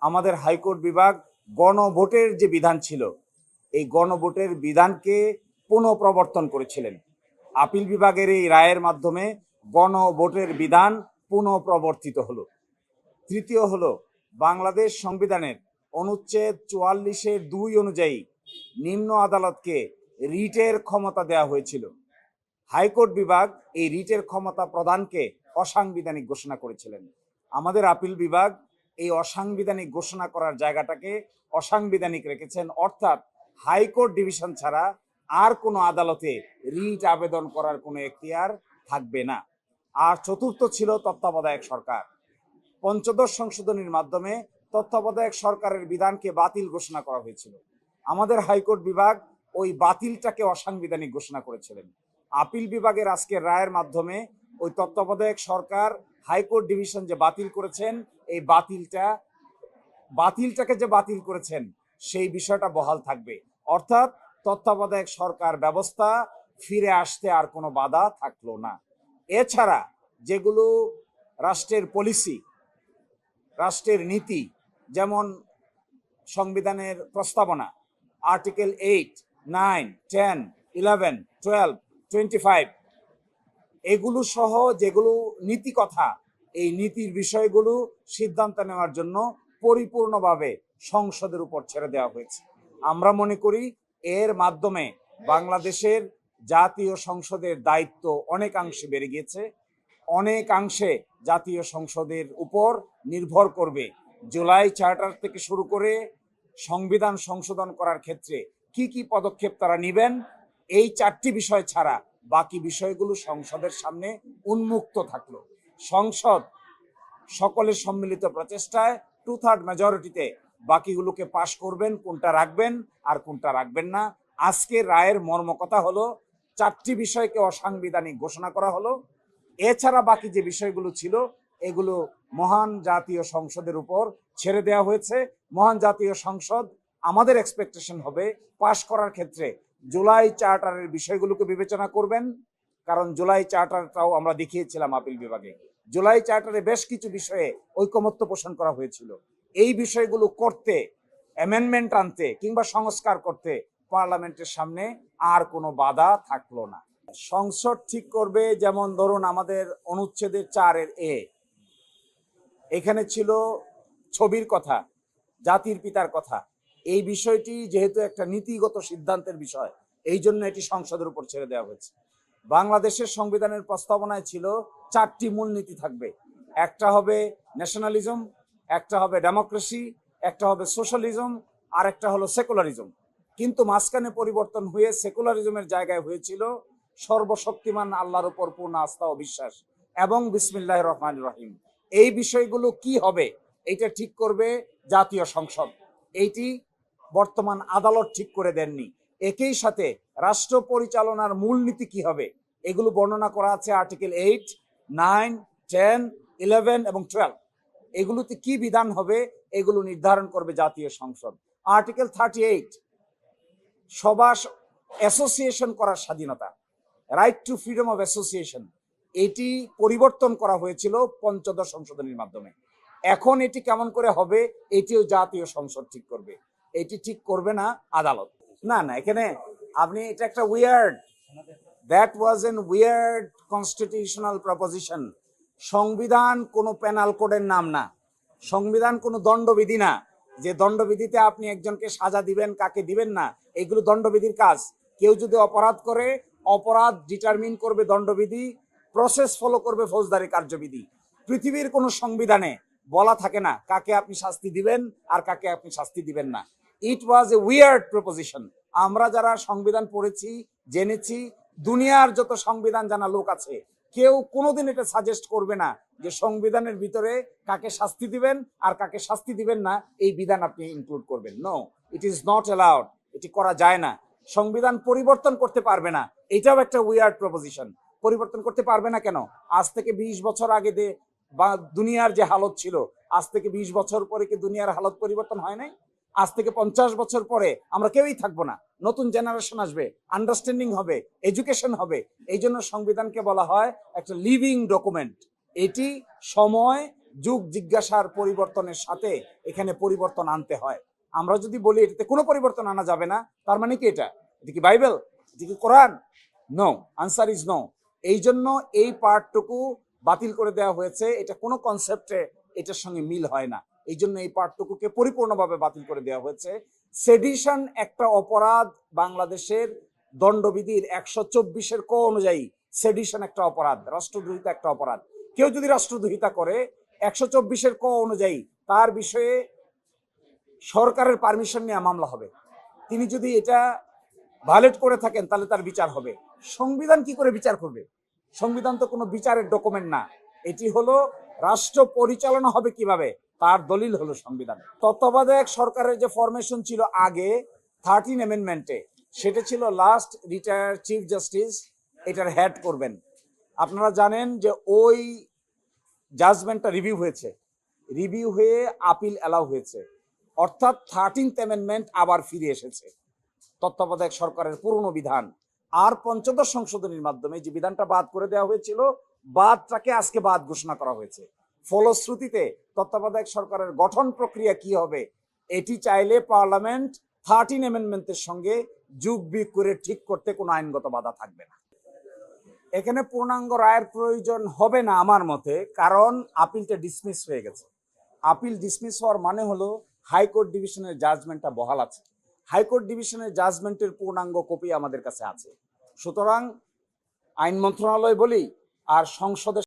আমাদের হাইকোর্ট বিভাগ গণভোটের যে বিধান ছিল এই গণভোটের বিধানকে পুনঃপ্রবর্তন করেছিলেন। আপিল বিভাগের এই রায়ের মাধ্যমে গণভোটের বিধান পুনঃপ্রবর্তিত হলো। তৃতীয় হলো, বাংলাদেশ সংবিধানের অনুচ্ছেদ ৪৪-২ অনুযায়ী নিম্ন আদালতকে রিটের ক্ষমতা দেওয়া হয়েছিল। হাইকোর্ট বিভাগ এই রিটের ক্ষমতা প্রদানকে অসাংবিধানিক ঘোষণা করেছিলেন। আমাদের আপিল বিভাগ এই অসাংবিধানিক ঘোষণা করার জায়গাটাকে অসাংবিধানিক রেখেছেন, অর্থাৎ হাইকোর্ট ডিভিশন ছাড়া আর কোনো আদালতে রিট আবেদন করার কোনো এখতিয়ার থাকবে না। আর চতুর্থ ছিল তত্ত্বাবধায়ক সরকার। পঞ্চদশ সংশোধনীর মাধ্যমে তত্ত্বাবধায়ক সরকারের বিধানকে বাতিল ঘোষণা করা হয়েছিল। আমাদের হাইকোর্ট বিভাগ ওই বাতিলটাকে অসাংবিধানিক ঘোষণা করেছিলেন। আপিল বিভাগের আজকের রায়ের মাধ্যমে ওই তত্ত্বাবধায়ক সরকার হাইকোর্ট ডিভিশন যে বাতিল করেছেন, এই বাতিলটাকে যে বাতিল করেছেন সেই বিষয়টা বহাল থাকবে, অর্থাৎ তত্ত্বাবধায়ক সরকার ব্যবস্থা ফিরে আসতে আর কোনো বাধা থাকলো না। এছাড়া যেগুলো রাষ্ট্রের পলিসি, রাষ্ট্রের নীতি, যেমন সংবিধানের প্রস্তাবনা, আর্টিকেল 8, 9, 10, 11, 12, 25, এগুলো সহ যেগুলো নীতি কথা, এই নীতির বিষয়গুলো সিদ্ধান্ত নেওয়ার জন্য পরিপূর্ণভাবে সংসদের উপর ছেড়ে দেওয়া হয়েছে। আমরা মনে করি এর মাধ্যমে বাংলাদেশের জাতীয় সংসদের দায়িত্ব অনেকাংশে বেড়ে গিয়েছে। অনেকাংশে জাতীয় সংসদের উপর নির্ভর করবে জুলাই চার্টার থেকে শুরু করে সংবিধান সংশোধন করার ক্ষেত্রে কি কি পদক্ষেপ তারা নেবেন। এই 4টি বিষয় ছাড়া বাকি বিষয়গুলো সংসদের সামনে উন্মুক্ত থাকলো। সংসদ সকলের সম্মিলিত প্রচেষ্টায় 2/3 মেজরিটিতে বাকিগুলোকে পাশ করবেন, কোনটা রাখবেন আর কোনটা রাখবেন না। আজকের রায়ের মর্মকথা হলো 4টি বিষয়কে অসাংবিধানিক ঘোষণা করা হলো। এছাড়া বাকি যে বিষয়গুলো ছিল এগুলো মহান জাতীয় সংসদের উপর ছেড়ে দেওয়া হয়েছে। মহান জাতীয় সংসদ আমাদের এক্সপেকটেশন হবে পাশ করার ক্ষেত্রে জুলাই চার্টারের বিষয়গুলোকে বিবেচনা করবেন, কারণ জুলাই চার্টারটাও আমরা দেখিয়েছিলাম আপিল বিভাগে। জুলাই চার্টারে বেশ কিছু বিষয়ে ঐকমত্য পোষণ করা হয়েছিল। এই বিষয়গুলো করতে, অ্যামেন্ডমেন্ট আনতে কিংবা সংস্কার করতে পার্লামেন্টের সামনে আর কোনো বাধা থাকলো না। সংসদ ঠিক করবে, যেমন ধরুন আমাদের অনুচ্ছেদের 4-এ এখানে ছিল ছবির কথা, জাতির পিতার কথা। এই বিষয়টি যেহেতু একটা নীতিগত সিদ্ধান্তের বিষয়, এই জন্য এটি সংসদের উপর ছেড়ে দেওয়া হয়েছে। বাংলাদেশের সংবিধানের প্রস্তাবনায় ছিল 4টি মূলনীতি থাকবে। একটা হবে ন্যাশনালিজম, একটা হবে ডেমোক্রেসি, একটা হবে সোশ্যালিজম, আর একটা হলো সেকুলারিজম। কিন্তু মাঝখানে পরিবর্তন হয়ে সেকুলারিজমের জায়গায় হয়েছিল সর্বশক্তিমান আল্লাহর উপর পূর্ণ আস্থা ও বিশ্বাস এবং বিসমিল্লাহির রহমানির রহিম। এই বিষয়গুলো কি হবে এটা ঠিক করবে জাতীয় সংসদ। এইটি বর্তমান আদালত ঠিক করে দেননি। একই সাথে রাষ্ট্র পরিচালনার মূলনীতি কি হবে এগুলো বর্ণনা করা আছে আর্টিকেল 8, 9, 10, 11 এবং 12। এগুলোতে কি বিধান হবে এগুলো নির্ধারণ করবে জাতীয় সংসদ। আর্টিকেল 38 সভা অ্যাসোসিয়েশন করার স্বাধীনতা, right two freedom of association, এটি পরিবর্তন করা হয়েছিল পঞ্চদশ সংশোধনীর মাধ্যমে। এখন এটি কেমন করে হবে এটিও জাতীয় সংসদ ঠিক করবে, এটি ঠিক করবে না আদালত। না, এখানে আপনি, এটা একটা that was an weird constitutional proposition. সংবিধান কোনো পেনাল কোডের নাম না, সংবিধান কোনো দণ্ডবিধি না যে দণ্ডবিধিতে আপনি একজনকে সাজা দিবেন, কাকে দিবেন না, এগুলো দণ্ডবিধির কাজ। কেউ যদি অপরাধ করে, অপরাধ ডিটারমিন করবে দণ্ডবিধি, প্রসেস ফলো করবে ফৌজদারি কার্যবিধি। পৃথিবীর কোনো সংবিধানে বলা থাকে না কাকে আপনি শাস্তি দিবেন আর কাকে আপনি শাস্তি দিবেন না। ইট ওয়াজ এ উইয়ার্ড প্রপোজিশন। আমরা যারা সংবিধান পড়েছি, জেনেছি, দুনিয়ার যত সংবিধান জানা লোক আছে, কেউ কোনোদিন এটা সাজেস্ট করবে না যে সংবিধানের ভিতরে কাকে শাস্তি দিবেন আর কাকে শাস্তি দিবেন না এই বিধান আপনি ইনক্লুড করবেন। No, it is not allowed, এটি করা যায় না। সংবিধান পরিবর্তন করতে পারবে না, এটাও একটা উইয়ার্ড প্রপোজিশন। পরিবর্তন করতে পারবে না কেন? আজ থেকে 20 বছর আগে বা দুনিয়ার যে হালত ছিল, আজ থেকে 20 বছর পরে কি দুনিয়ার হালত পরিবর্তন হয় নাই? আজ থেকে 50 বছর পরে আমরা কেউই থাকবো না, নতুন জেনারেশন আসবে, আন্ডারস্ট্যান্ডিং হবে, এডুকেশন হবে। এই জন্য সংবিধানকে বলা হয় একটা লিভিং ডকুমেন্ট। এটি সময়, যুগ জিজ্ঞাসার পরিবর্তনের সাথে এখানে পরিবর্তন আনতে হয়। আমরা যদি বলি এটাতে কোনো পরিবর্তন আনা যাবে না, তার মানে কি এটা কি বাইবেল, এটা কি Quran? No, answer is no. এই জন্য এই পার্টটুকু বাতিল করে দেওয়া হয়েছে। এটা কোনো কনসেপ্টে এটার সঙ্গে মিল হয় না, এই জন্য এই পার্টটুকুকে পরিপূর্ণভাবে বাতিল করে দেওয়া হয়েছে। সেডিশন একটা অপরাধ, বাংলাদেশের দণ্ডবিধির 124-এর ক অনুযায়ী সেডিশন একটা অপরাধ, রাষ্ট্রদ্রোহিতা একটা অপরাধ। কেউ যদি রাষ্ট্রদ্রোহিতা করে 124-এর ক অনুযায়ী তার বিষয়ে সরকারের পারমিশন নিয়ে মামলা হবে। তিনি যদি এটা ভায়োলেট করে থাকেন তাহলে তার বিচার হবে। সংবিধান কি করে বিচার করবে? সংবিধান তো কোনো বিচারের ডকুমেন্ট না, এটি হলো রাষ্ট্র পরিচালনা হবে কিভাবে তার দলিল হলো সংবিধান। তত্ত্বাবধায়ক সরকারের যে ফরমেশন ছিল আগে 13 অ্যামেন্ডমেন্টে, সেটা ছিল লাস্ট রিটায়ার্ড চিফ জাস্টিস এটার হেড করবেন। আপনারা জানেন যে ওই জাজমেন্টটা রিভিউ হয়েছে, রিভিউ হয়ে আপিল অ্যালাউ হয়েছে, অর্থাৎ 13th অ্যামেন্ডমেন্ট আবার ফিরে এসেছে। তত্ত্বাবধায়ক সরকারের পুরনো বিধান আর পঞ্চদশ সংশোধনীর মাধ্যমে যে বিধানটা বাদ করে দেওয়া হয়েছিল, বাদটাকে আজকে বাদ ঘোষণা করা হয়েছে। ফলশ্রুতিতে তত্ত্বাবধায়ক সরকারের গঠন প্রক্রিয়া কি হবে এটি চাইলে পার্লামেন্ট 13 অ্যামেন্ডমেন্টের সঙ্গে যোগ বিয়োগ করে ঠিক করতে কোনো আইনগত বাধা থাকবে না। এখানে পূর্ণাঙ্গ রায়ের প্রয়োজন হবে না আমার মতে, কারণ আপিলটা ডিসমিস হয়ে গেছে। আপিল ডিসমিস হওয়ার মানে হলো হাইকোর্ট ডিভিশনের জাজমেন্টটা বহাল আছে। হাইকোর্ট ডিভিশনের জাজমেন্টের পূর্ণাঙ্গ কপি আমাদের কাছে আছে। সুতরাং আইন মন্ত্রণালয় বলি আর সংসদের